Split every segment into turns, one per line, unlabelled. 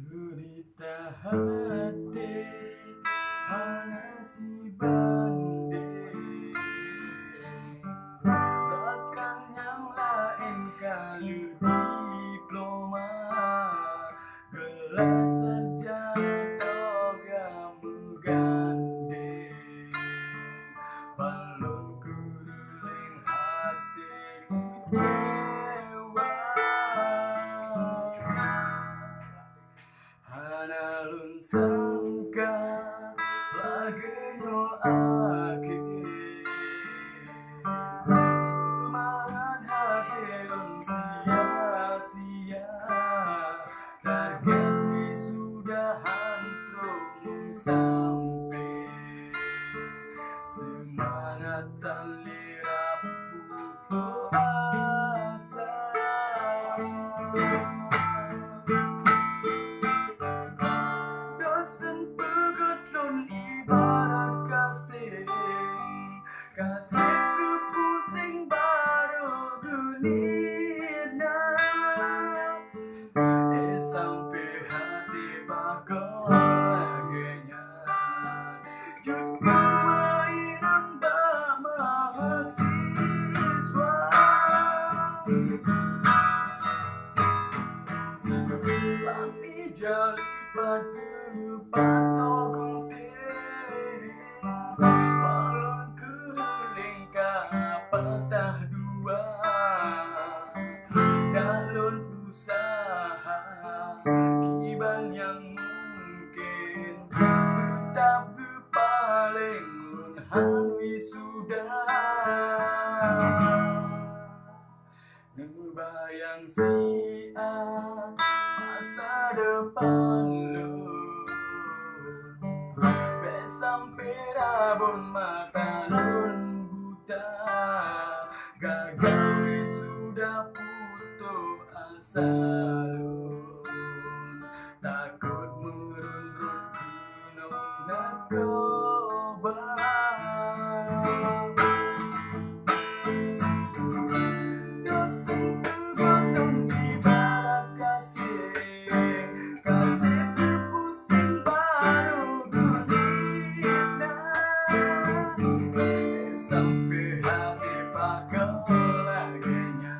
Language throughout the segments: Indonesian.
Cerita hati hanya si banding, bahkan yang lain kali diploma, gelar sarjana toga menggandeng, balon kuruling hatiku kecewa. Hana lun sangka lagi no aki, semangat hati lun sia-sia, target wisudahan terus sampai, semangat talira putus asa. Dosen pegut lun ibarat kasih, kasih ku pusing baru dunia, sampai hati bakal lagenya, jut kemainan bak mahasiswa. Lampi jalipan pasok gunting, balon keruling patah dua, dalun usaha kiban yang mungkin tetap paling lunhan wisuda. Ngebayang siang masa depan lu, sampai rabun mata lun buta, gagal wisuda putus asa lun, takut merun-run gunung narkoba. Dosen pegut lun ibarat kasih, kasih pusing baru dunia, sampai hati bakal lagenya,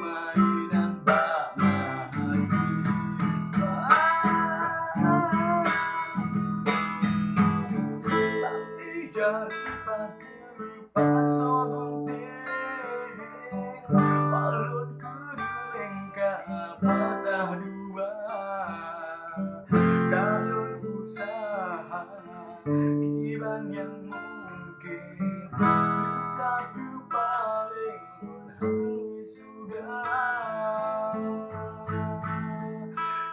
mainan bak mahasiswa. Lampi jalipan pasok gunting, balon keruling patah dua, dalun usaha kiban yang mungkin tetap paling lunhan sudah,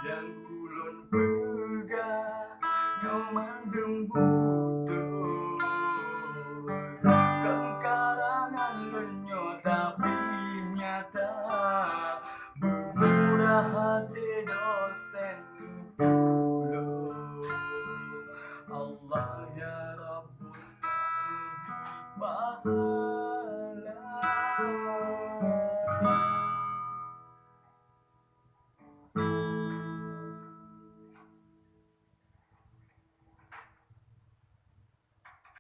yang ulun pegang nyoman butuh kengkarangan lenyo tapi nyata, bermurah hati dosen dulu. Allah ya Rabbul Nabi